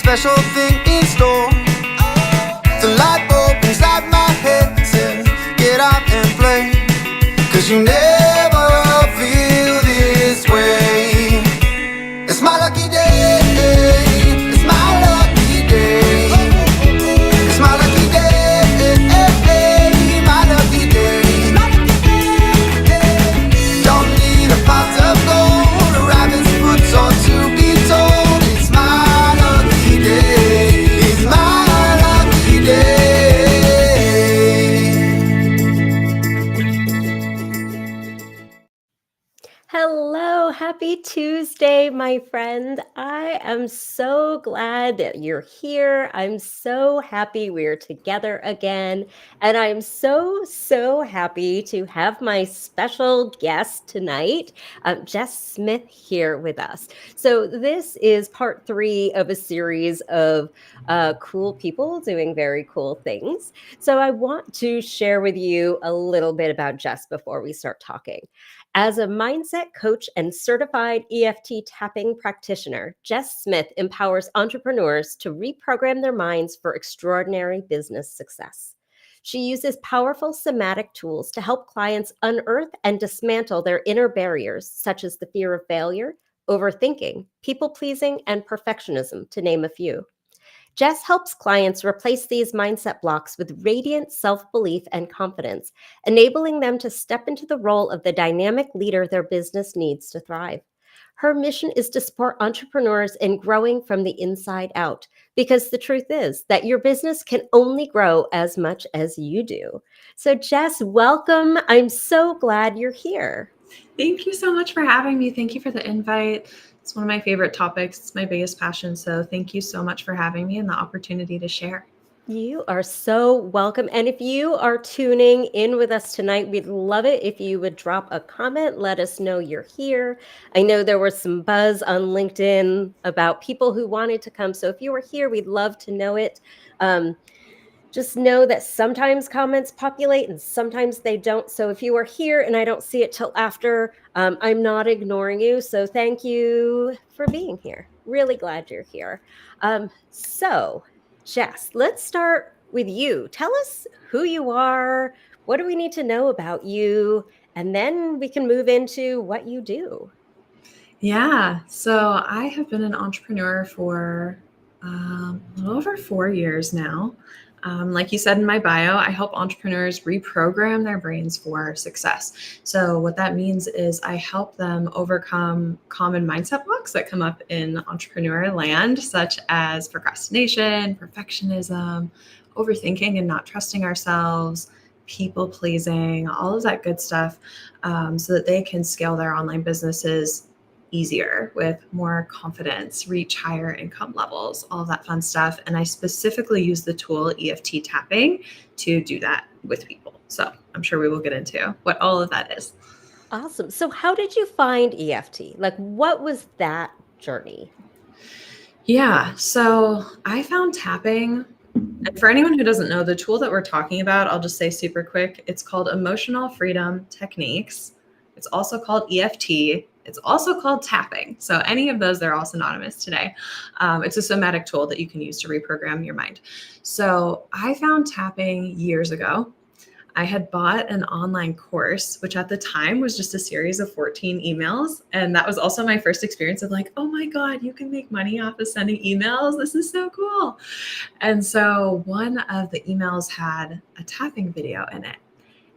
special thing in store. The light bulb inside my head says, get out and play, 'cause you never feel this way. It's my lucky day, it's my lucky day. It's my lucky day, my lucky day. Don't need a pot of gold, a rabbit's foot or to be told. It's my lucky day, it's my lucky day. Hello, happy Tuesday, my friend. I am so glad that you're here. I'm so happy we're together again. And I'm so happy to have my special guest tonight, Jess Smith, here with us. So, this is part 3 of a series of cool people doing very cool things. So, I want to share with you a little bit about Jess before we start talking. As a mindset coach and certified EFT tapping practitioner, Jess Smith empowers entrepreneurs to reprogram their minds for extraordinary business success. She uses powerful somatic tools to help clients unearth and dismantle their inner barriers, such as the fear of failure, overthinking, people-pleasing, and perfectionism, to name a few. Jess helps clients replace these mindset blocks with radiant self-belief and confidence, enabling them to step into the role of the dynamic leader their business needs to thrive. Her mission is to support entrepreneurs in growing from the inside out, because the truth is that your business can only grow as much as you do. So Jess, welcome. I'm so glad you're here. Thank you so much for having me. Thank you for the invite. It's one of my favorite topics. It's my biggest passion. So thank you so much for having me and the opportunity to share. You are so welcome. And if you are tuning in with us tonight, we'd love it if you would drop a comment. Let us know you're here. I know there was some buzz on LinkedIn about people who wanted to come. So if you were here, we'd love to know it. Just know that sometimes comments populate and sometimes they don't. So if you are here and I don't see it till after, I'm not ignoring you. So thank you for being here. Really glad you're here. So Jess, let's start with you. Tell us who you are. What do we need to know about you? And then we can move into what you do. Yeah, so I have been an entrepreneur for a little over 4 years now. Like you said in my bio, I help entrepreneurs reprogram their brains for success. So what that means is I help them overcome common mindset blocks that come up in entrepreneur land, such as procrastination, perfectionism, overthinking and not trusting ourselves, people pleasing, all of that good stuff, so that they can scale their online businesses easier with more confidence, reach higher income levels, all of that fun stuff. And I specifically use the tool EFT Tapping to do that with people. So I'm sure we will get into what all of that is. Awesome. So how did you find EFT? Like, what was that journey? Yeah, so I found tapping. And for anyone who doesn't know, the tool that we're talking about, I'll just say super quick, it's called Emotional Freedom Techniques. It's also called EFT. It's also called tapping. So any of those, they're all synonymous today. It's a somatic tool that you can use to reprogram your mind. So I found tapping years ago. I had bought an online course, which at the time was just a series of 14 emails. And that was also my first experience of like, oh my God, you can make money off of sending emails. This is so cool. And so one of the emails had a tapping video in it.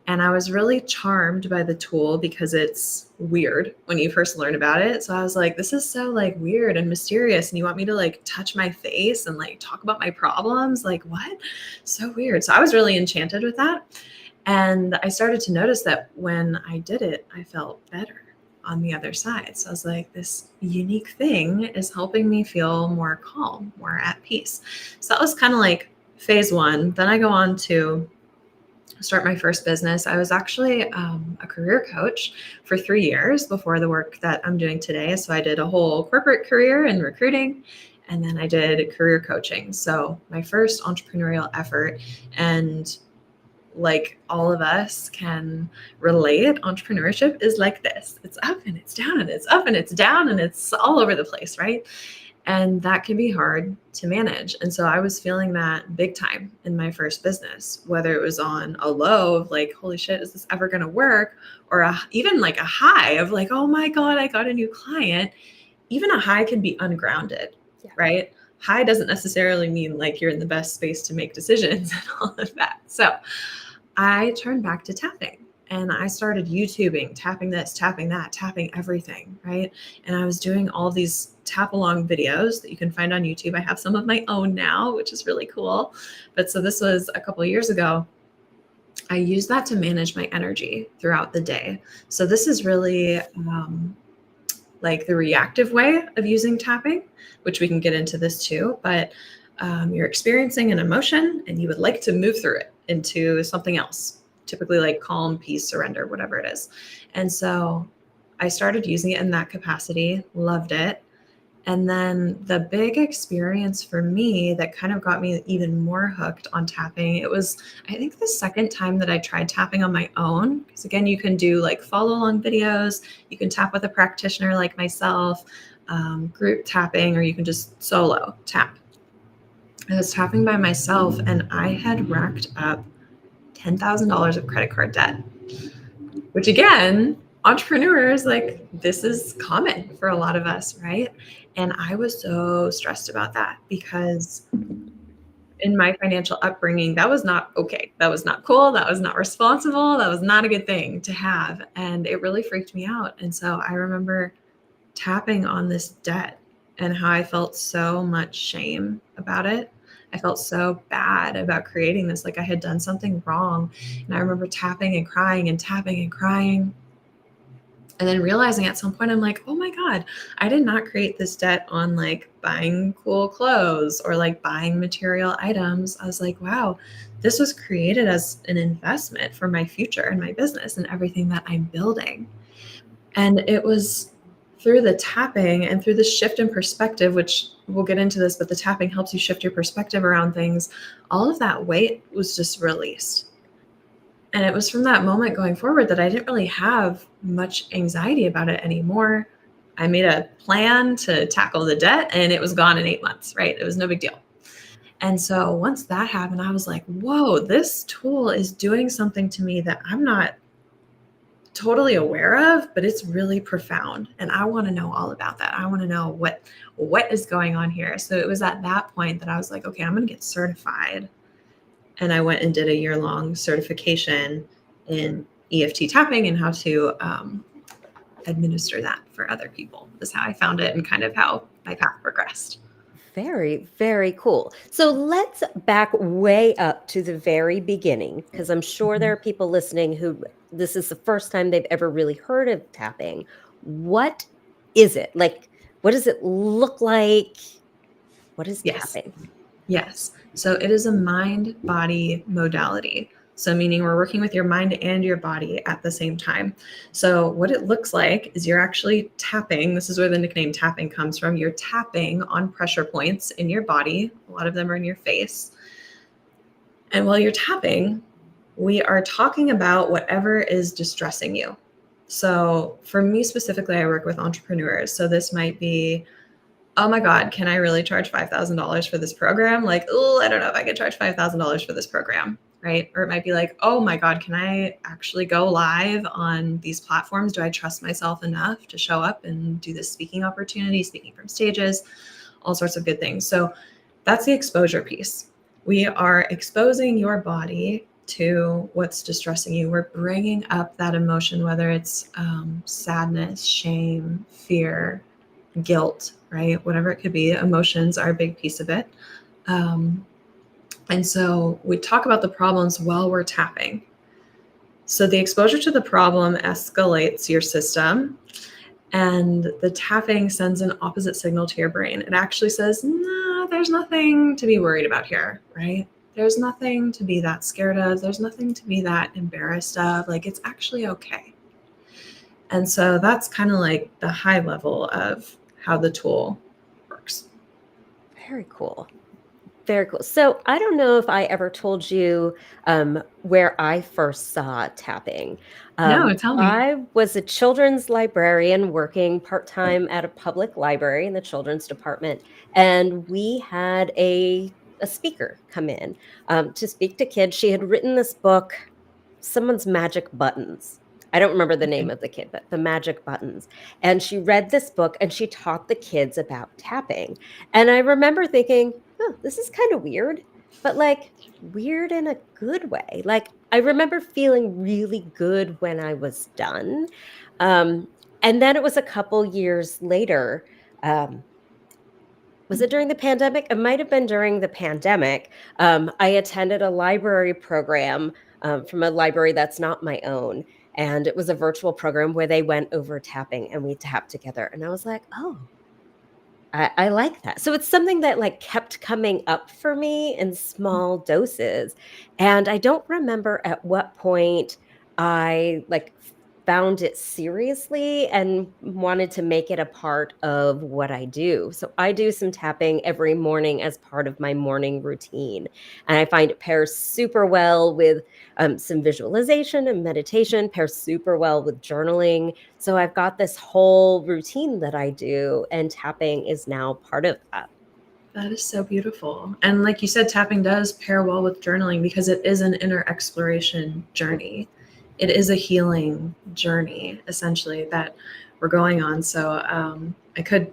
And I was really charmed by the tool because it's weird when you first learn about it. So I was like, this is so like weird and mysterious. And you want me to like touch my face and like talk about my problems? Like what? So weird. So I was really enchanted with that. And I started to notice that when I did it, I felt better on the other side. So I was like, this unique thing is helping me feel more calm, more at peace. So that was kind of like phase 1. Then I go on to start my first business. I was actually a career coach for 3 years before the work that I'm doing today. So I did a whole corporate career in recruiting, and then I did career coaching. So my first entrepreneurial effort, and like all of us can relate, entrepreneurship is like this. It's up and it's down and it's up and it's down and it's all over the place, right? And that can be hard to manage. And so I was feeling that big time in my first business, whether it was on a low of like, holy shit, is this ever going to work? Or even like a high of like, oh my God, I got a new client. Even a high can be ungrounded, right? High doesn't necessarily mean like you're in the best space to make decisions and all of that. So I turned back to tapping. And I started YouTubing, tapping this, tapping that, tapping everything, right? And I was doing all these tap along videos that you can find on YouTube. I have some of my own now, which is really cool. But so this was a couple of years ago. I use that to manage my energy throughout the day. So this is really like the reactive way of using tapping, which we can get into this too. But you're experiencing an emotion and you would like to move through it into something else, typically like calm, peace, surrender, whatever it is. And so I started using it in that capacity, loved it. And then the big experience for me that kind of got me even more hooked on tapping, it was, I think, the second time that I tried tapping on my own. Because again, you can do like follow along videos, you can tap with a practitioner like myself, group tapping, or you can just solo tap. I was tapping by myself and I had racked up $10,000 of credit card debt, which again, entrepreneurs, like this is common for a lot of us, right? And I was so stressed about that because in my financial upbringing, that was not okay. That was not cool. That was not responsible. That was not a good thing to have. And it really freaked me out. And so I remember tapping on this debt and how I felt so much shame about it. I felt so bad about creating this, like I had done something wrong. And I remember tapping and crying and tapping and crying. And then realizing at some point, I'm like, oh my God, I did not create this debt on like buying cool clothes or like buying material items. I was like, wow, this was created as an investment for my future and my business and everything that I'm building. And it was through the tapping and through the shift in perspective, which we'll get into this, but the tapping helps you shift your perspective around things. All of that weight was just released. And it was from that moment going forward that I didn't really have much anxiety about it anymore. I made a plan to tackle the debt and it was gone in 8 months, right? It was no big deal. And so once that happened, I was like, whoa, this tool is doing something to me that I'm not totally aware of, but it's really profound. And I want to know all about that. I want to know what is going on here. So it was at that point that I was like, okay, I'm going to get certified. And I went and did a year-long certification in EFT tapping and how to administer that for other people is how I found it and kind of how my path progressed. Very, very cool. So let's back way up to the very beginning, because I'm sure there are people listening who this is the first time they've ever really heard of tapping. What is it? Like, what does it look like? What is Yes. tapping? Yes. So it is a mind-body modality. So meaning we're working with your mind and your body at the same time. So what it looks like is you're actually tapping. This is where the nickname tapping comes from. You're tapping on pressure points in your body. A lot of them are in your face. And while you're tapping, we are talking about whatever is distressing you. So for me specifically, I work with entrepreneurs. So this might be, oh my God, can I really charge $5,000 for this program? Like, oh, I don't know if I could charge $5,000 for this program, right? Or it might be like, oh my God, can I actually go live on these platforms? Do I trust myself enough to show up and do this speaking opportunity, speaking from stages, all sorts of good things. So that's the exposure piece. We are exposing your body to what's distressing you. We're bringing up that emotion, whether it's sadness, shame, fear, guilt, right? Whatever it could be, emotions are a big piece of it. And so we talk about the problems while we're tapping. So the exposure to the problem escalates your system, and the tapping sends an opposite signal to your brain. It actually says, no, there's nothing to be worried about here, right? There's nothing to be that scared of. There's nothing to be that embarrassed of. Like, it's actually okay. And so that's kind of like the high level of how the tool works. Very cool. Very cool. So I don't know if I ever told you where I first saw tapping. No, tell me. I was a children's librarian working part-time at a public library in the children's department, and we had a speaker come in to speak to kids. She had written this book, Someone's Magic Buttons. I don't remember the name Okay. of the kid, but The Magic Buttons. And she read this book and she taught the kids about tapping. And I remember thinking, oh, this is kind of weird, but like weird in a good way. Like I remember feeling really good when I was done. Um, and then it was a couple years later. Was it during the pandemic? It might have been during the pandemic. I attended a library program from a library that's not my own. And it was a virtual program where they went over tapping and we tapped together. And I was like, oh, I like that. So it's something that like kept coming up for me in small doses. And I don't remember at what point I like found it seriously and wanted to make it a part of what I do. So I do some tapping every morning as part of my morning routine. And I find it pairs super well with some visualization and meditation, pairs super well with journaling. So I've got this whole routine that I do, and tapping is now part of that. That is so beautiful. And like you said, tapping does pair well with journaling because it is an inner exploration journey. It is a healing journey, essentially, that we're going on. So I could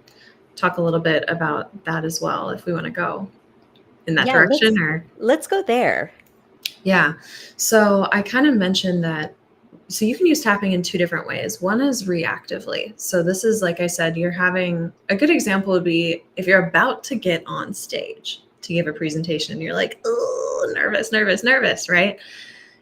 talk a little bit about that as well if we want to go in that Yeah, direction. Or let's go there. yeah. So I kind of mentioned that. So you can use tapping in two different ways. One is reactively. So this is, like I said, you're having a good example would be if you're about to get on stage to give a presentation and you're like, oh, nervous, right?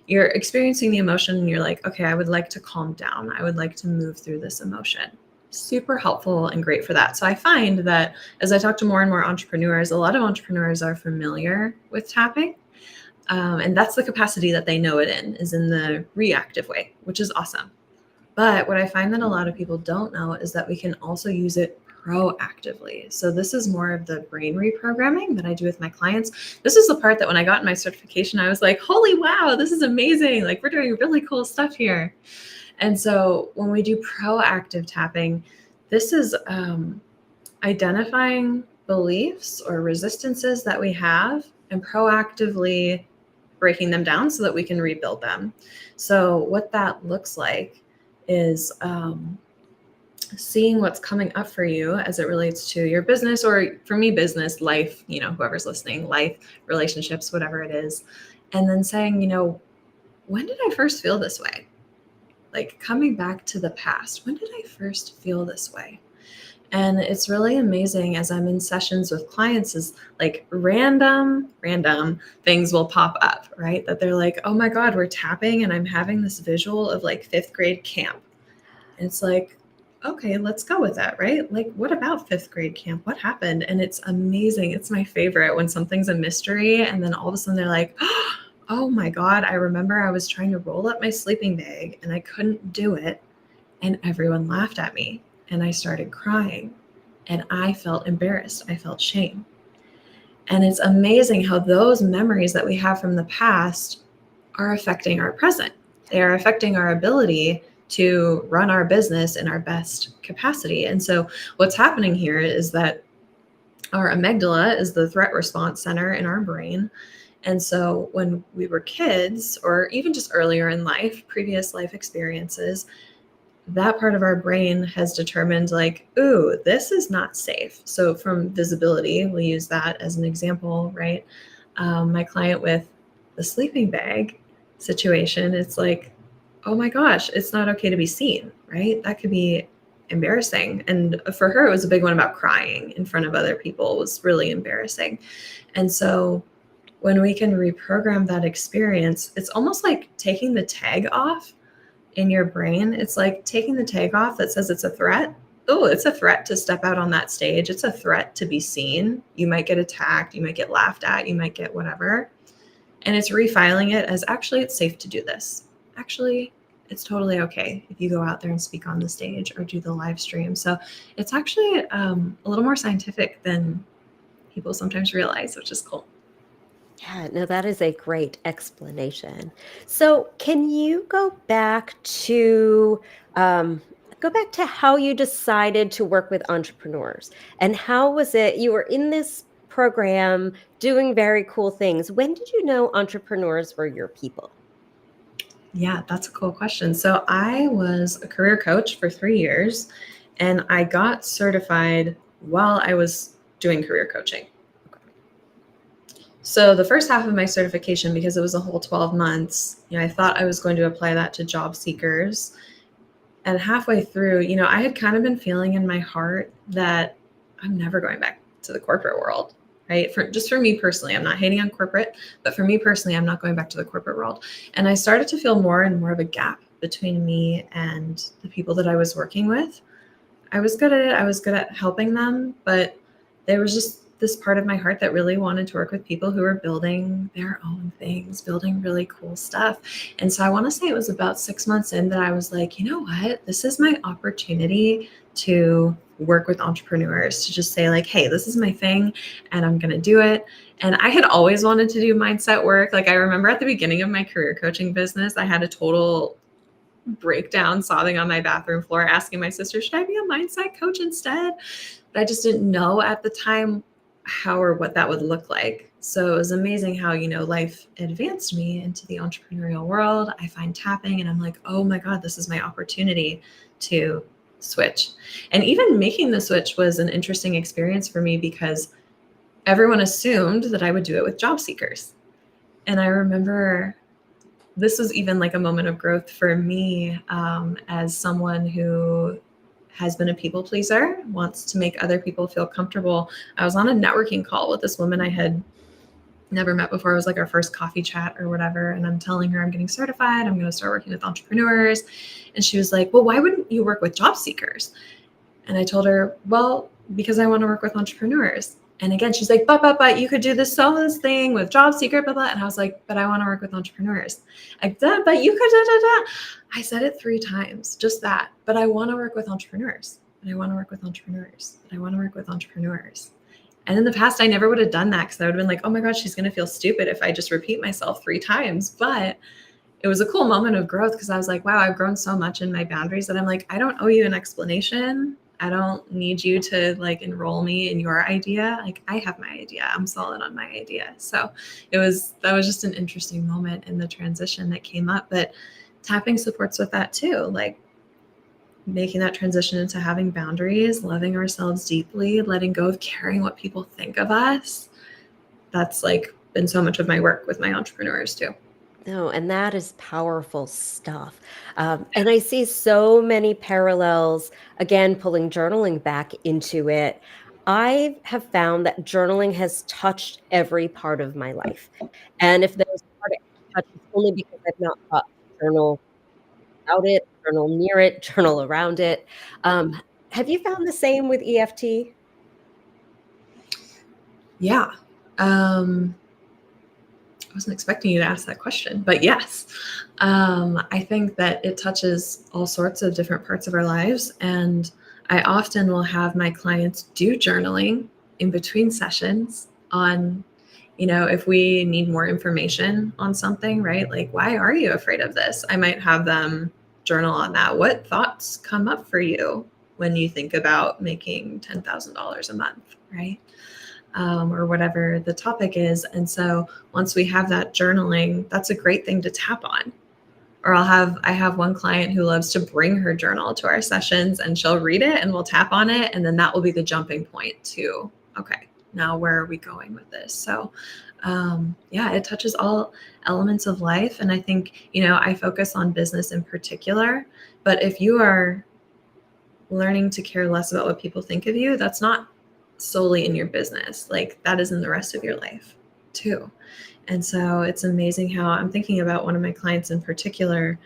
You're experiencing the emotion and you're like, okay, I would like to calm down. I would like to move through this emotion. Super helpful and great for that. So I find that as I talk to more and more entrepreneurs, a lot of entrepreneurs are familiar with tapping. And that's the capacity that they know it in, is in the reactive way, which is awesome. But what I find that a lot of people don't know is that we can also use it proactively. So this is more of the brain reprogramming that I do with my clients. This is the part that when I got my certification, I was like, holy wow, this is amazing. Like we're doing really cool stuff here. And so when we do proactive tapping, this is identifying beliefs or resistances that we have and proactively breaking them down so that we can rebuild them. So what that looks like is seeing what's coming up for you as it relates to your business, or for me, business, life, whoever's listening, life, relationships, whatever it is. And then saying, when did I first feel this way? Like coming back to the past, when did I first feel this way? And it's really amazing as I'm in sessions with clients is like random things will pop up, right? That they're like, oh my God, we're tapping and I'm having this visual of like 5th grade camp. And it's like, okay, let's go with that, right? Like, what about 5th grade camp? What happened? And it's amazing. It's my favorite when something's a mystery and then all of a sudden they're like, oh my God, I remember I was trying to roll up my sleeping bag and I couldn't do it. And everyone laughed at me. And I started crying and I felt embarrassed. I felt shame. And it's amazing how those memories that we have from the past are affecting our present. They are affecting our ability to run our business in our best capacity. And so what's happening here is that our amygdala is the threat response center in our brain. And so when we were kids, or even just earlier in life, previous life experiences, that part of our brain has determined like, ooh, this is not safe. So from visibility, we'll use that as an example, right? My client with the sleeping bag situation, it's like, oh my gosh, it's not okay to be seen, right? That could be embarrassing. And for her, it was a big one about crying in front of other people. It was really embarrassing. And so when we can reprogram that experience, it's almost like taking the tag off in your brain. It's like taking the tag off that says it's a threat. Oh, it's a threat to step out on that stage. It's a threat to be seen. You might get attacked. You might get laughed at. You might get whatever. And it's refiling it as actually it's safe to do this. Actually, it's totally okay if you go out there and speak on the stage or do the live stream. So it's actually a little more scientific than people sometimes realize, which is cool. Yeah, no, that is a great explanation. So, can you um, go back to how you decided to work with entrepreneurs, and how was it you were in this program doing very cool things? When did you know entrepreneurs were your people? Yeah, that's a cool question. So I was a career coach for 3 years, and I got certified while I was doing career coaching. So the first half of my certification, because it was a whole 12 months, I thought I was going to apply that to job seekers. And halfway through, I had kind of been feeling in my heart that I'm never going back to the corporate world, right? For me personally, I'm not hating on corporate, but for me personally, I'm not going back to the corporate world. And I started to feel more and more of a gap between me and the people that I was working with. I was good at it. I was good at helping them, but there was just this part of my heart that really wanted to work with people who were building their own things, building really cool stuff. And so I want to say it was about 6 months in that I was like, you know what? This is my opportunity to work with entrepreneurs, to just say like, hey, this is my thing and I'm going to do it. And I had always wanted to do mindset work. Like I remember at the beginning of my career coaching business, I had a total breakdown, sobbing on my bathroom floor, asking my sister, should I be a mindset coach instead? But I just didn't know at the time how or what that would look like. So it was amazing how, life advanced me into the entrepreneurial world. I find tapping and I'm like, oh my God, this is my opportunity to switch. And even making the switch was an interesting experience for me because everyone assumed that I would do it with job seekers. And I remember this was even like a moment of growth for me, as someone who has been a people pleaser, wants to make other people feel comfortable. I was on a networking call with this woman I had never met before. It was like our first coffee chat or whatever. And I'm telling her I'm getting certified. I'm going to start working with entrepreneurs. And she was like, well, why wouldn't you work with job seekers? And I told her, well, because I want to work with entrepreneurs. And again, she's like, but you could do this thing with job seeker, blah, blah. And I was like, but I want to work with entrepreneurs. Like, but you could, da, da, da. I said it 3 times, just that. But I want to work with entrepreneurs. And I want to work with entrepreneurs. And I want to work with entrepreneurs. And in the past, I never would have done that because I would have been like, oh my God, she's going to feel stupid if I just repeat myself 3 times. But it was a cool moment of growth because I was like, wow, I've grown so much in my boundaries that I'm like, I don't owe you an explanation. I don't need you to like enroll me in your idea. Like I have my idea. I'm solid on my idea. So that was just an interesting moment in the transition that came up. But tapping supports with that too. Like making that transition into having boundaries, loving ourselves deeply, letting go of caring what people think of us. That's like been so much of my work with my entrepreneurs too. No, and that is powerful stuff. And I see so many parallels, again, pulling journaling back into it. I have found that journaling has touched every part of my life. And if there's a part it touches, it's only because I've not thought to journal about it, journal near it, journal around it. Have you found the same with EFT? Yeah. I wasn't expecting you to ask that question, but yes, I think that it touches all sorts of different parts of our lives. And I often will have my clients do journaling in between sessions on, if we need more information on something, right? Like, why are you afraid of this? I might have them journal on that. What thoughts come up for you when you think about making $10,000 a month, right? Or whatever the topic is. And so once we have that journaling, that's a great thing to tap on. Or I have one client who loves to bring her journal to our sessions and she'll read it and we'll tap on it. And then that will be the jumping point to, okay, now where are we going with this? So yeah, it touches all elements of life. And I think, I focus on business in particular, but if you are learning to care less about what people think of you, that's not solely in your business. Like that is in the rest of your life too. And so it's amazing how I'm thinking about one of my clients in particular,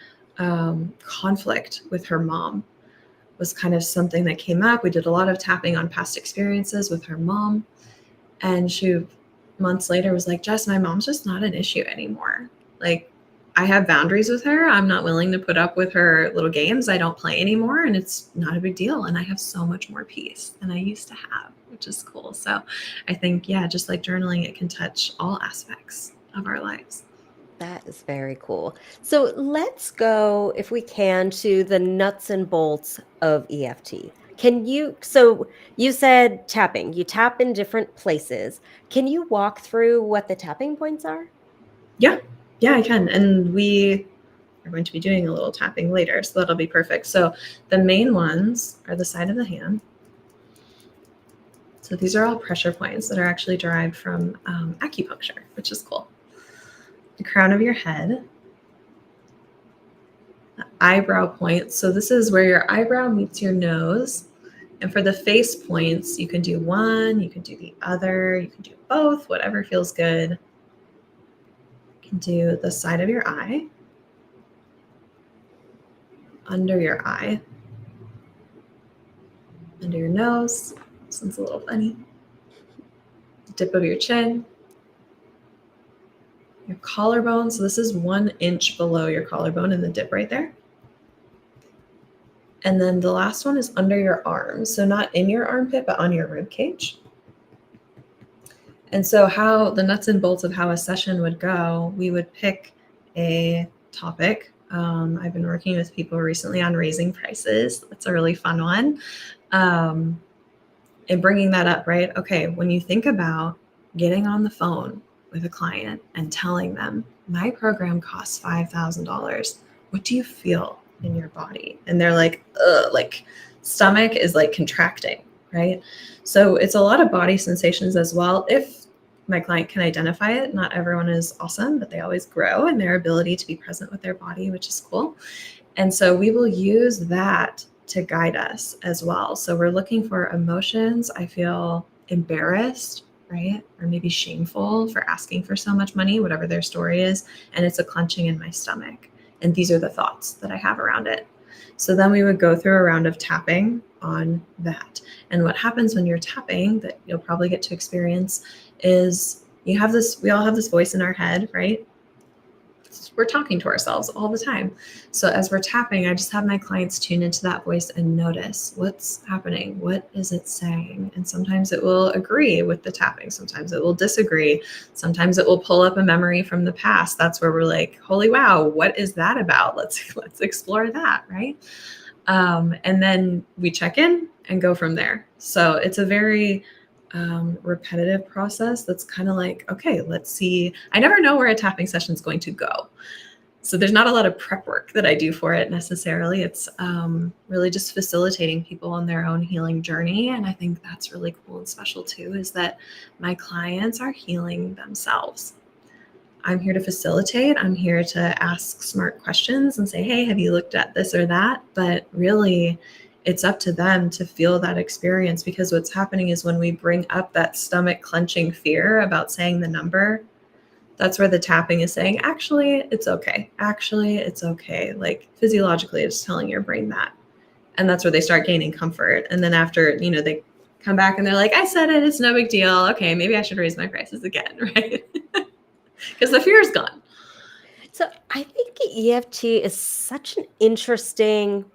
conflict with her mom was kind of something that came up. We did a lot of tapping on past experiences with her mom. And she months later was like, Jess, my mom's just not an issue anymore. Like I have boundaries with her. I'm not willing to put up with her little games. I don't play anymore and it's not a big deal. And I have so much more peace than I used to have, which which is cool. So I think, yeah, just like journaling, it can touch all aspects of our lives. That is very cool. So let's go, if we can, to the nuts and bolts of EFT. So you said tapping, you tap in different places. Can you walk through what the tapping points are? Yeah, yeah, I can. And we are going to be doing a little tapping later, so that'll be perfect. So the main ones are the side of the hand. So these are all pressure points that are actually derived from acupuncture, which is cool. The crown of your head, the eyebrow point. So this is where your eyebrow meets your nose. And for the face points, you can do one, you can do the other, you can do both, whatever feels good. You can do the side of your eye, under your eye, under your nose. This one's a little funny. The tip of your chin, your collarbone. So this is 1 inch below your collarbone in the dip right there. And then the last one is under your arm. So not in your armpit, but on your rib cage. And so how the nuts and bolts of how a session would go, we would pick a topic. I've been working with people recently on raising prices. That's a really fun one. And bringing that up, right? Okay, when you think about getting on the phone with a client and telling them, my program costs $5,000, what do you feel in your body? And they're like, ugh, like stomach is like contracting, right? So it's a lot of body sensations as well. If my client can identify it, not everyone is awesome, but they always grow in their ability to be present with their body, which is cool. And so we will use that to guide us as well. So we're looking for emotions. I feel embarrassed, right? Or maybe shameful for asking for so much money, whatever their story is. And it's a clenching in my stomach. And these are the thoughts that I have around it. So then we would go through a round of tapping on that. And what happens when you're tapping, that you'll probably get to experience, is we all have this voice in our head, right? We're talking to ourselves all the time. So as we're tapping, I just have my clients tune into that voice and notice what's happening. What is it saying? And sometimes it will agree with the tapping. Sometimes it will disagree. Sometimes it will pull up a memory from the past. That's where we're like, holy wow, what is that about? Let's explore that, right? And then we check in and go from there. So it's a very repetitive process that's kind of like, okay, let's see. I never know where a tapping session is going to go. So there's not a lot of prep work that I do for it necessarily. It's really just facilitating people on their own healing journey. And I think that's really cool and special too, is that my clients are healing themselves. I'm here to facilitate. I'm here to ask smart questions and say, hey, have you looked at this or that? But really, it's up to them to feel that experience, because what's happening is when we bring up that stomach clenching fear about saying the number, that's where the tapping is saying, actually, it's okay. Actually, it's okay. Like physiologically, it's telling your brain that. And that's where they start gaining comfort. And then after, they come back and they're like, I said it, it's no big deal. Okay, maybe I should raise my prices again, right? Because the fear is gone. So I think EFT is such an interesting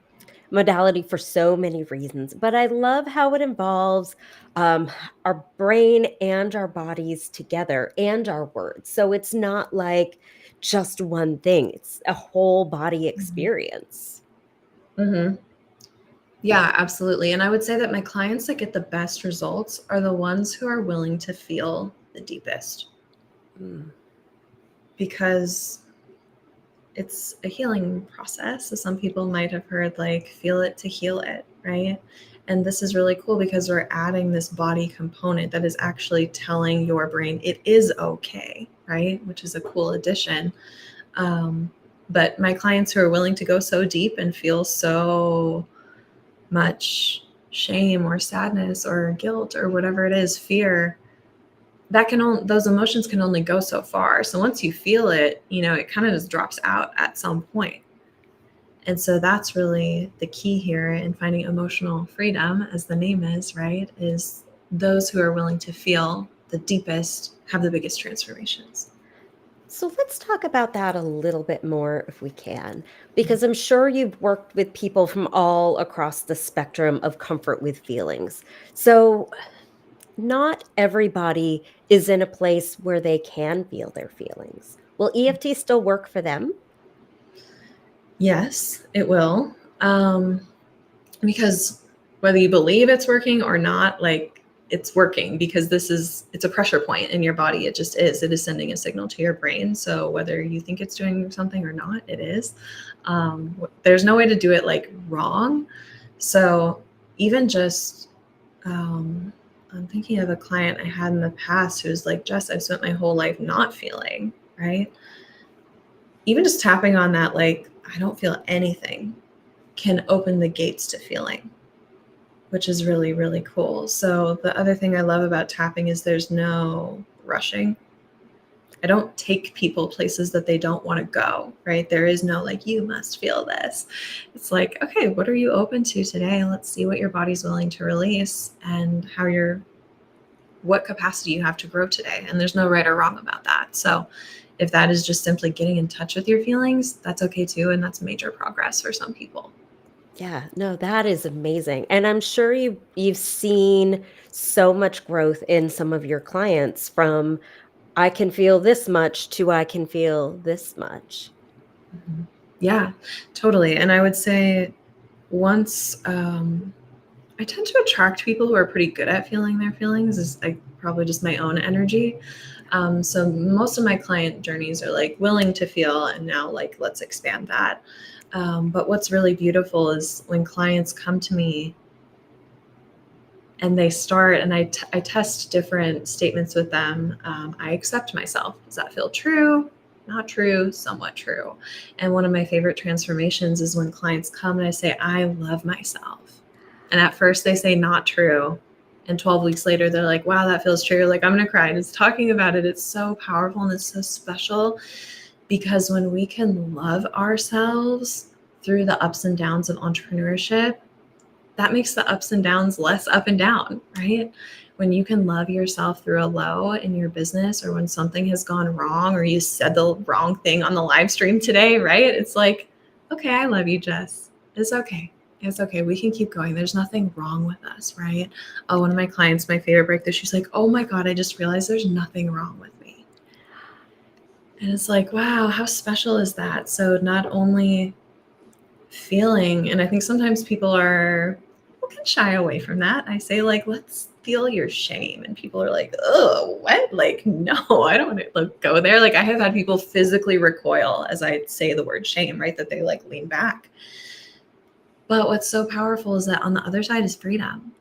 modality for so many reasons, but I love how it involves our brain and our bodies together and our words. So it's not like just one thing, it's a whole body experience. Mm-hmm. Yeah, absolutely. And I would say that my clients that get the best results are the ones who are willing to feel the deepest. Because it's a healing process. So some people might have heard like feel it to heal it, right? And this is really cool because we're adding this body component that is actually telling your brain it is okay, right? Which is a cool addition. But my clients who are willing to go so deep and feel so much shame or sadness or guilt or whatever it is, fear, those emotions can only go so far. So once you feel it, it kind of just drops out at some point. And so that's really the key here in finding emotional freedom, as the name is, right? Is those who are willing to feel the deepest have the biggest transformations. So let's talk about that a little bit more if we can, because I'm sure you've worked with people from all across the spectrum of comfort with feelings. So not everybody is in a place where they can feel their feelings. Will EFT still work for them? Yes, it will. Because whether you believe it's working or not, like, it's working, because it's a pressure point in your body. It is sending a signal to your brain. So whether you think it's doing something or not, it is. There's no way to do it like wrong. So even just, I'm thinking of a client I had in the past who's like, Jess, I've spent my whole life not feeling, right? Even just tapping on that, like, I don't feel anything, can open the gates to feeling, which is really, really cool. So the other thing I love about tapping is there's no rushing. I don't take people places that they don't want to go, right? There is no like, you must feel this. It's like, okay, what are you open to today? Let's see what your body's willing to release and what capacity you have to grow today. And there's no right or wrong about that. So if that is just simply getting in touch with your feelings, that's okay too. And that's major progress for some people. Yeah, no, that is amazing. And I'm sure you've seen so much growth in some of your clients from I can feel this much to I can feel this much. Mhm. Yeah, totally. And I would say once I tend to attract people who are pretty good at feeling their feelings, is like probably just my own energy. So most of my client journeys are like willing to feel, and now like let's expand that. But what's really beautiful is when clients come to me and they start, and I test different statements with them. I accept myself. Does that feel true? Not true, somewhat true. And one of my favorite transformations is when clients come and I say, I love myself. And at first they say not true. And 12 weeks later, they're like, wow, that feels true. Like, I'm going to cry. And it's talking about it. It's so powerful and it's so special, because when we can love ourselves through the ups and downs of entrepreneurship, that makes the ups and downs less up and down, right? When you can love yourself through a low in your business, or when something has gone wrong, or you said the wrong thing on the live stream today, right? It's like, okay, I love you, Jess. It's okay. It's okay. We can keep going. There's nothing wrong with us, right? Oh, one of my clients, my favorite breakthrough, she's like, oh my God, I just realized there's nothing wrong with me. And it's like, wow, how special is that? So not only feeling, and I think sometimes people can shy away from that. I say, like, let's feel your shame, and people are like, oh, what? Like, no, I don't want to go there. Like, I have had people physically recoil as I say the word shame, right? That they like lean back. But what's so powerful is that on the other side is freedom.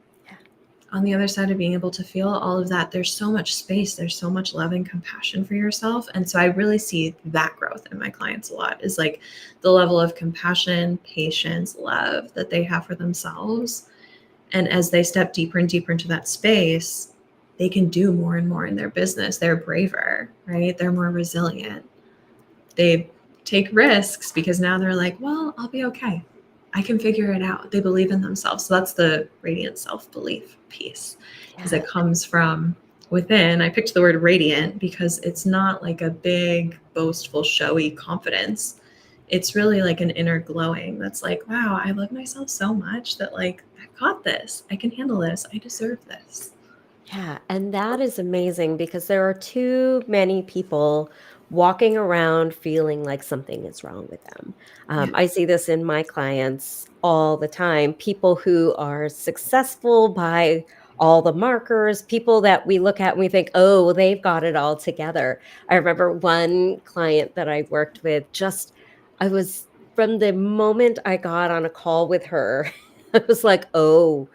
On the other side of being able to feel all of that, there's so much space, there's so much love and compassion for yourself. And so I really see that growth in my clients a lot, is like the level of compassion, patience, love that they have for themselves. And as they step deeper and deeper into that space, they can do more and more in their business. They're braver, right? They're more resilient. They take risks because now they're like, well, I'll be okay. I can figure it out. They believe in themselves. So that's the radiant self-belief piece, because it comes from within. I picked the word radiant because it's not like a big, boastful, showy confidence. It's really like an inner glowing that's like, wow, I love myself so much that like, I got this. I can handle this. I deserve this. Yeah, and that is amazing because there are too many people walking around feeling like something is wrong with them. Yeah. I see this in my clients all the time. People who are successful by all the markers, people that we look at and we think, oh, well, they've got it all together. I remember one client that I worked with, I was, from the moment I got on a call with her, I was like, oh,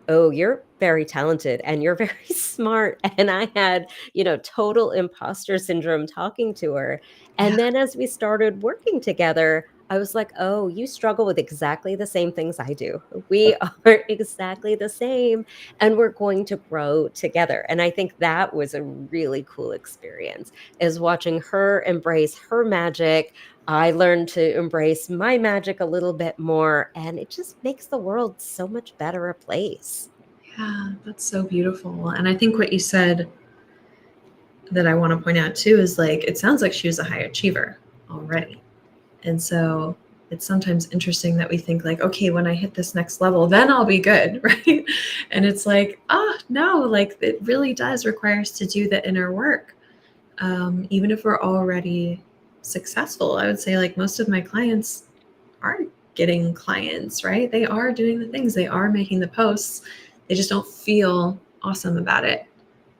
you're very talented and you're very smart. And I had, total imposter syndrome talking to her. Yeah. And then as we started working together, I was like, oh, you struggle with exactly the same things I do. We are exactly the same, and we're going to grow together. And I think that was a really cool experience, is watching her embrace her magic. I learned to embrace my magic a little bit more, and it just makes the world so much better a place. Yeah, that's so beautiful. And I think what you said that I want to point out too is like, it sounds like she was a high achiever already. And so it's sometimes interesting that we think like, okay, when I hit this next level, then I'll be good, right? And it's like, oh no, like it really does require us to do the inner work. Even if we're already successful, I would say like most of my clients are getting clients, right? They are doing the things, they are making the posts. They just don't feel awesome about it.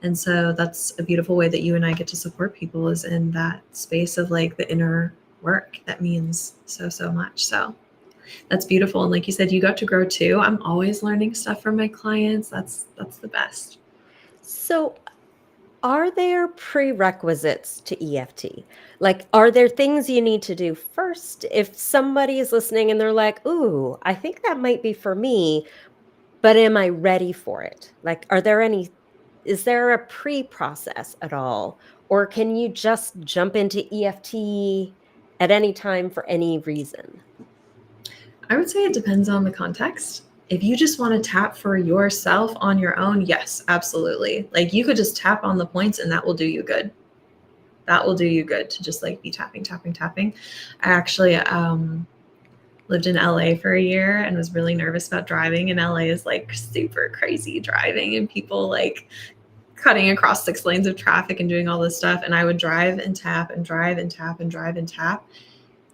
And so that's a beautiful way that you and I get to support people, is in that space of like the inner work that means so, so much. So that's beautiful. And like you said, you got to grow too. I'm always learning stuff from my clients. That's the best. So, are there prerequisites to EFT? Like, are there things you need to do first if somebody is listening and they're like, ooh, I think that might be for me, but am I ready for it? Like, is there a pre-process at all? Or can you just jump into EFT at any time for any reason? I would say it depends on the context. If you just want to tap for yourself on your own, yes, absolutely. Like you could just tap on the points and that will do you good. That will do you good to just like be tapping, tapping, tapping. I actually lived in LA for a year and was really nervous about driving. And LA is like super crazy driving and people like cutting across 6 lanes of traffic and doing all this stuff. And I would drive and tap and drive and tap and drive and tap.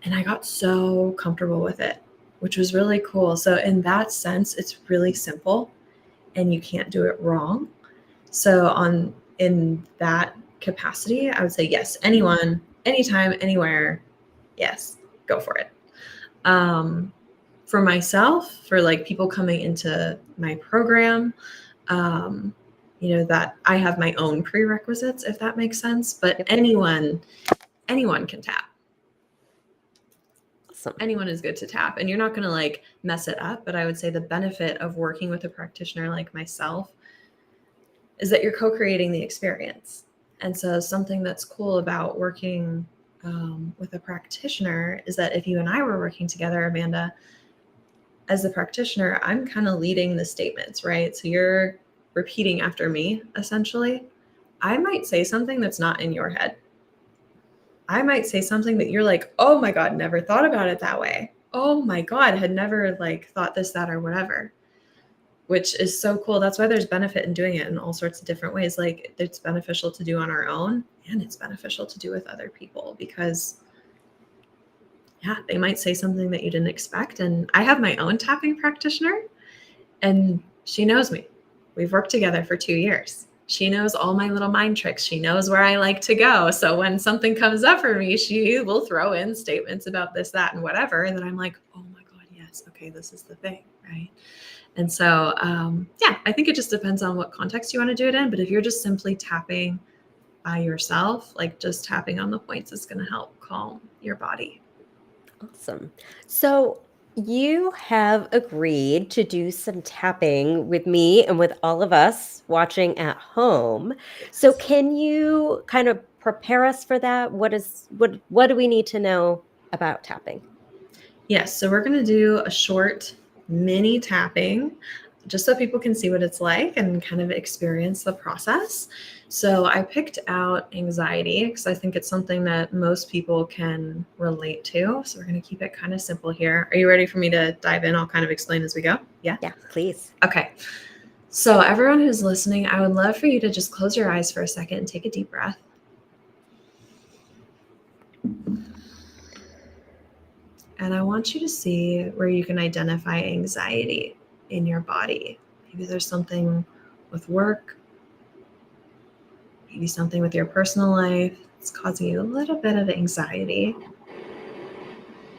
And I got so comfortable with it, which was really cool. So in that sense, it's really simple and you can't do it wrong. So in that capacity, I would say yes, anyone, anytime, anywhere, yes, go for it. For myself, for like people coming into my program, that I have my own prerequisites, if that makes sense, but anyone can tap. Awesome. Anyone is good to tap, and you're not going to like mess it up. But I would say the benefit of working with a practitioner like myself is that you're co-creating the experience. And so something that's cool about working with a practitioner is that if you and I were working together, Amanda, as the practitioner, I'm kind of leading the statements, right? So you're repeating after me, essentially. I might say something that's not in your head. I might say something that you're like, oh my God, never thought about it that way. Oh my God, had never like thought this, that, or whatever, which is so cool. That's why there's benefit in doing it in all sorts of different ways. Like it's beneficial to do on our own and it's beneficial to do with other people because they might say something that you didn't expect. And I have my own tapping practitioner and she knows me. We've worked together for 2 years. She knows all my little mind tricks. She knows where I like to go. So when something comes up for me, she will throw in statements about this, that, and whatever. And then I'm like, oh my God, yes. Okay, this is the thing, right? And so, I think it just depends on what context you want to do it in. But if you're just simply tapping by yourself, like just tapping on the points is going to help calm your body. Awesome. So you have agreed to do some tapping with me and with all of us watching at home. So can you kind of prepare us for that? What do we need to know about tapping? Yes, so we're going to do a short mini tapping just so people can see what it's like and kind of experience the process. So I picked out anxiety because I think it's something that most people can relate to. So we're going to keep it kind of simple here. Are you ready for me to dive in? I'll kind of explain as we go. Yeah? Yeah, please. Okay. So everyone who's listening, I would love for you to just close your eyes for a second and take a deep breath. And I want you to see where you can identify anxiety in your body. Maybe there's something with work, maybe something with your personal life that's causing you a little bit of anxiety.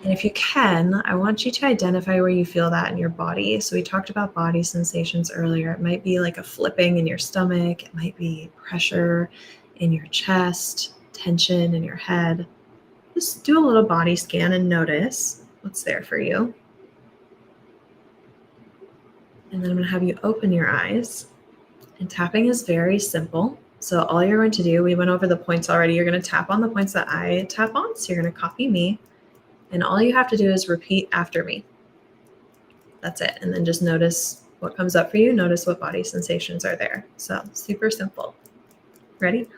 And if you can, I want you to identify where you feel that in your body. So we talked about body sensations earlier. It might be like a flipping in your stomach. It might be pressure in your chest, tension in your head. Just do a little body scan and notice what's there for you. And then I'm going to have you open your eyes. And tapping is very simple. So all you're going to do, we went over the points already. You're going to tap on the points that I tap on. So you're going to copy me. And all you have to do is repeat after me. That's it. And then just notice what comes up for you. Notice what body sensations are there. So super simple. Ready?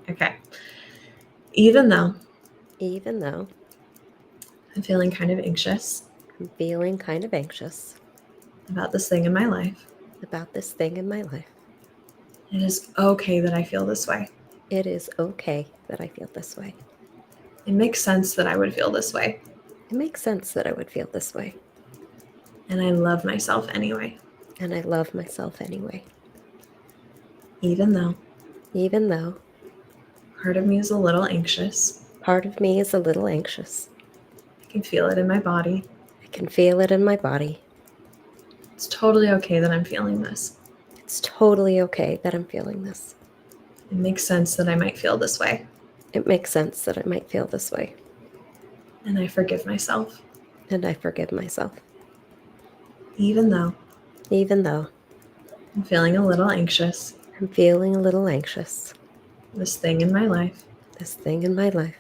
Okay. Even though I'm feeling kind of anxious I'm feeling kind of anxious about this thing in my life. about this thing in my life. It is okay that I feel this way. It is okay that I feel this way. It makes sense that I would feel this way. It makes sense that I would feel this way. And I love myself anyway. And I love myself anyway. Even though part of me is a little anxious. Part of me is a little anxious. I can feel it in my body. I can feel it in my body. It's totally okay that I'm feeling this. It's totally okay that I'm feeling this. It makes sense that I might feel this way. It makes sense that I might feel this way. And I forgive myself. And I forgive myself. Even though I'm feeling a little anxious. I'm feeling a little anxious. This thing in my life. This thing in my life.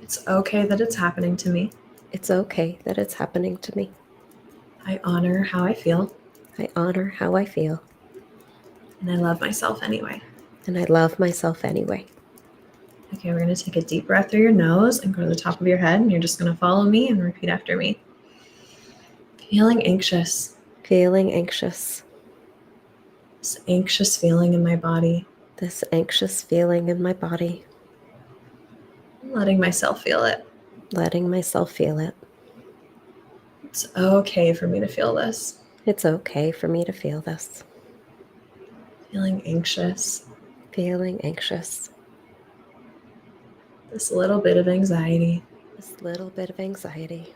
It's okay that it's happening to me. It's okay that it's happening to me. I honor how I feel. I honor how I feel. And I love myself anyway. And I love myself anyway. Okay, we're going to take a deep breath through your nose and go to the top of your head. And you're just going to follow me and repeat after me. Feeling anxious. Feeling anxious. This anxious feeling in my body. This anxious feeling in my body. Letting myself feel it. Letting myself feel it. It's okay for me to feel this. It's okay for me to feel this. Feeling anxious. Feeling anxious. This little bit of anxiety. This little bit of anxiety.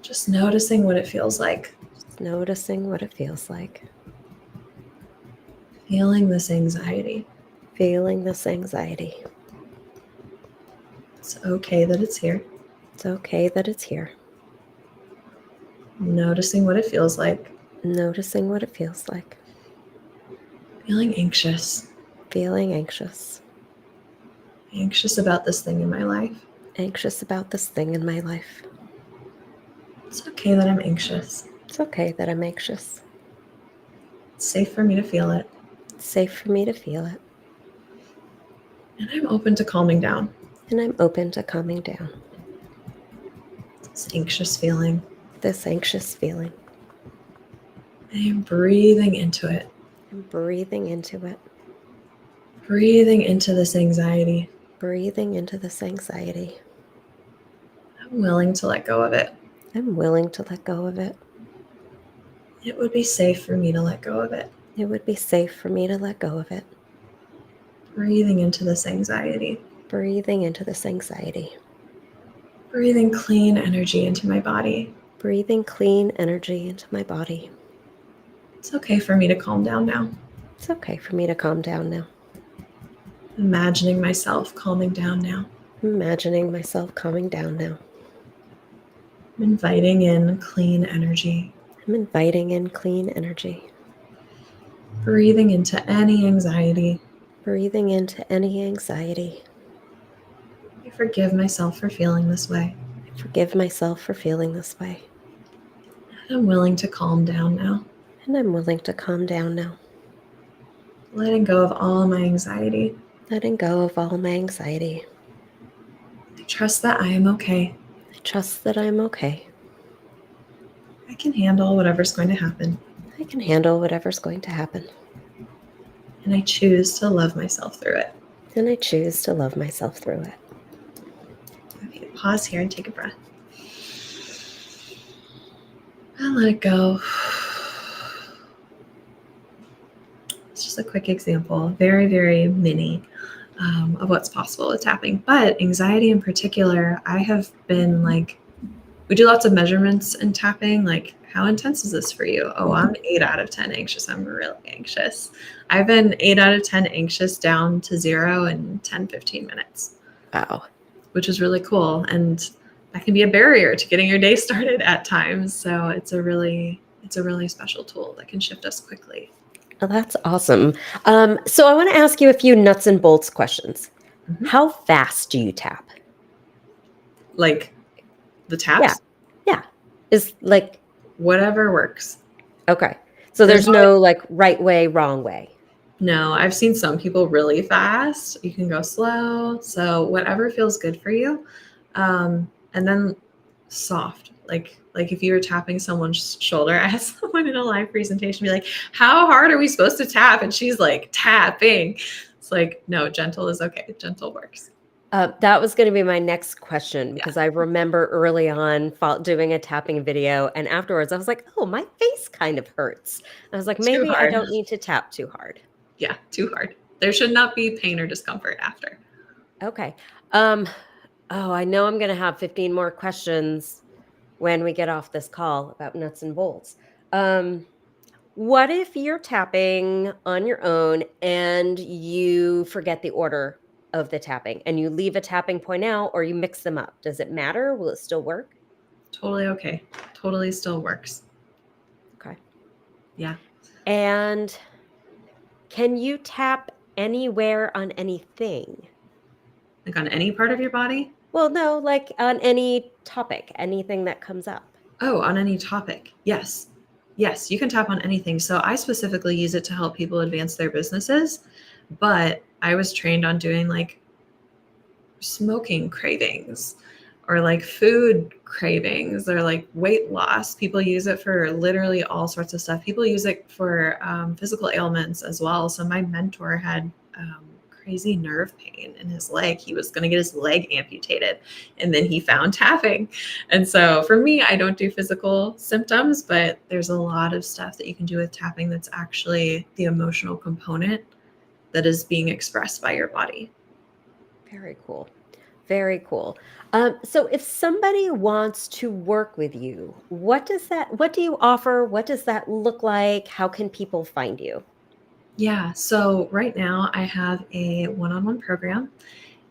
Just noticing what it feels like. Just noticing what it feels like. Feeling this anxiety. Feeling this anxiety. It's okay that it's here. It's okay that it's here. Noticing what it feels like. Noticing what it feels like. Feeling anxious. Feeling anxious. Anxious about this thing in my life. Anxious about this thing in my life. It's okay that I'm anxious. It's okay that I'm anxious. It's safe for me to feel it. It's safe for me to feel it. And I'm open to calming down. And I'm open to calming down. This anxious feeling. This anxious feeling. I am breathing into it. I'm breathing into it. Breathing into this anxiety. Breathing into this anxiety. I'm willing to let go of it. I'm willing to let go of it. It would be safe for me to let go of it. It would be safe for me to let go of it. Breathing into this anxiety. Breathing into this anxiety. Breathing clean energy into my body. Breathing clean energy into my body. It's okay for me to calm down now. It's okay for me to calm down now. Imagining myself calming down now. Imagining myself calming down now. I'm inviting in clean energy. I'm inviting in clean energy. Breathing into any anxiety. Breathing into any anxiety. I forgive myself for feeling this way. I forgive myself for feeling this way. And I'm willing to calm down now. And I'm willing to calm down now. Letting go of all my anxiety. Letting go of all my anxiety. I trust that I am okay. I trust that I'm okay. I can handle whatever's going to happen. I can handle whatever's going to happen. And I choose to love myself through it. And I choose to love myself through it. Okay, pause here and take a breath. And let it go. It's just a quick example, very, very mini, of what's possible with tapping. But anxiety in particular, I have been we do lots of measurements in tapping, like how intense is this for you? Oh, I'm 8 out of 10 anxious. I'm really anxious. I've been 8 out of 10 anxious down to 0 in 10, 15 minutes. Wow. Which is really cool. And that can be a barrier to getting your day started at times. So it's a really special tool that can shift us quickly. Oh, that's awesome. So I want to ask you a few nuts and bolts questions. Mhm. How fast do you tap? Like the taps? Yeah. Is like, Whatever works. okay. So there's no right way, wrong way. No, I've seen some people really fast. You can go slow. So whatever feels good for you. And then soft, like if you were tapping someone's shoulder. I had someone in a live presentation be like, how hard are we supposed to tap? And she's like, tapping. It's like, no, gentle is okay. Gentle works. That was going to be my next question, because I remember early on doing a tapping video, and afterwards I was like, oh, my face kind of hurts. I was like, maybe I don't need to tap too hard. Yeah, too hard. There should not be pain or discomfort after. Okay. Oh, I know I'm going to have 15 more questions when we get off this call about nuts and bolts. What if you're tapping on your own and you forget the order of the tapping, and you leave a tapping point out, or you mix them up? Does it matter? Will it still work? Totally okay. Totally still works. Okay. Yeah. And can you tap anywhere on anything? Like on any part of your body? Well, no, like on any topic, anything that comes up. Oh, on any topic. Yes. Yes, you can tap on anything. So I specifically use it to help people advance their businesses, but I was trained on doing like smoking cravings or like food cravings or like weight loss. People use it for literally all sorts of stuff. People use it for physical ailments as well. So my mentor had crazy nerve pain in his leg. He was going to get his leg amputated, and then he found tapping. And so for me, I don't do physical symptoms, but there's a lot of stuff that you can do with tapping that's actually the emotional component that is being expressed by your body. Very cool. Very cool. So if somebody wants to work with you, what do you offer? What does that look like? How can people find you? Yeah, so right now I have a one-on-one program.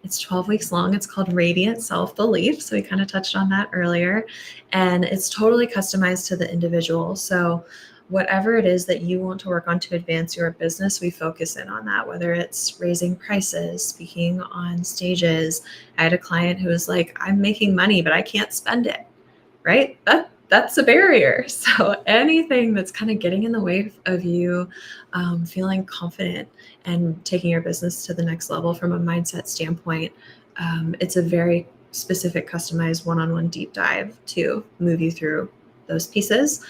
It's 12 weeks long. It's called Radiant Self-Belief. So we kind of touched on that earlier. And it's totally customized to the individual. So whatever it is that you want to work on to advance your business, we focus in on that, whether it's raising prices, speaking on stages. I had a client who was like, I'm making money, but I can't spend it, right? That's a barrier. So anything that's kind of getting in the way of you feeling confident and taking your business to the next level from a mindset standpoint, it's a very specific, customized one-on-one deep dive to move you through those pieces.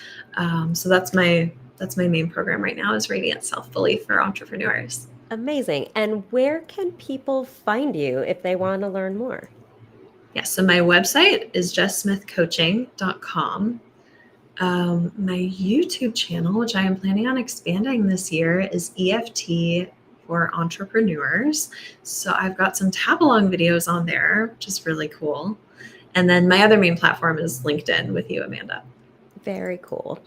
So that's my main program right now, is Radiant Self-Belief for entrepreneurs. Amazing. And where can people find you if they want to learn more? Yeah, so my website is jesssmithcoaching.com. My YouTube channel, which I am planning on expanding this year, is EFT for entrepreneurs. So I've got some tap along videos on there, which is really cool. And then my other main platform is LinkedIn with you, Amanda. Very cool.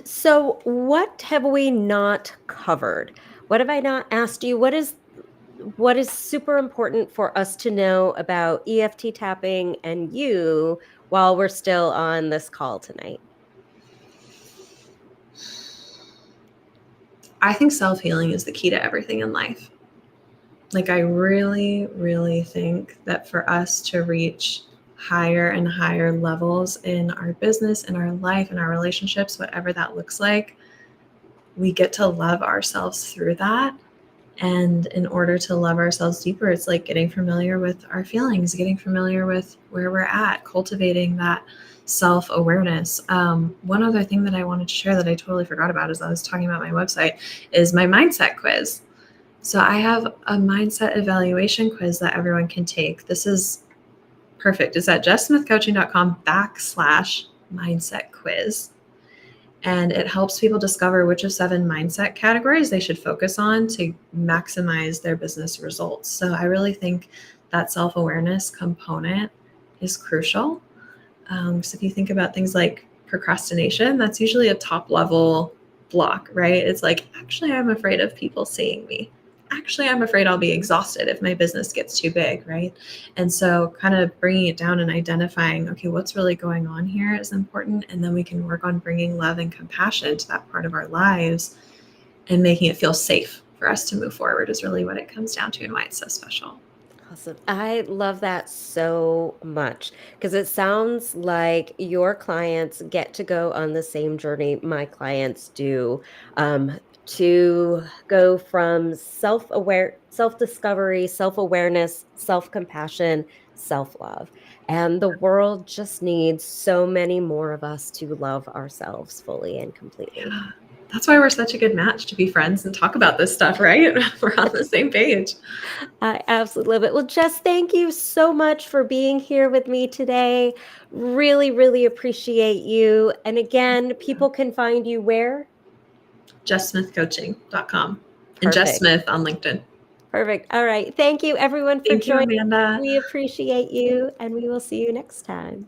So what have we not covered? What have I not asked you? What is super important for us to know about EFT tapping and you while we're still on this call tonight? I think self-healing is the key to everything in life. Like, I really, really think that for us to reach higher and higher levels in our business, in our life, in our relationships, whatever that looks like, we get to love ourselves through that. And in order to love ourselves deeper, it's like getting familiar with our feelings, getting familiar with where we're at, cultivating that self-awareness. One other thing that I wanted to share that I totally forgot about as I was talking about my website is my mindset quiz. So I have a mindset evaluation quiz that everyone can take. This is perfect. It's at jesssmithcoaching.com/mindset quiz. And it helps people discover which of 7 mindset categories they should focus on to maximize their business results. So I really think that self-awareness component is crucial. So if you think about things like procrastination, that's usually a top level block, right? It's like, actually, I'm afraid of people seeing me. Actually, I'm afraid I'll be exhausted if my business gets too big, right? And so kind of bringing it down and identifying, okay, what's really going on here is important. And then we can work on bringing love and compassion to that part of our lives and making it feel safe for us to move forward is really what it comes down to and why it's so special. Awesome. I love that so much, because it sounds like your clients get to go on the same journey my clients do, to go from self-discovery, self-awareness, self-compassion self-love. And the world just needs so many more of us to love ourselves fully and completely. Yeah. That's why we're such a good match to be friends and talk about this stuff, right? We're on the same page. I absolutely love it. Well, Jess, thank you so much for being here with me today. Really, really appreciate you. And again, people can find you where? JessSmithCoaching.com and Jess Perfect. Smith on LinkedIn. Perfect. All right. Thank you, everyone, for Thank you, joining. Amanda. We appreciate you, and we will see you next time.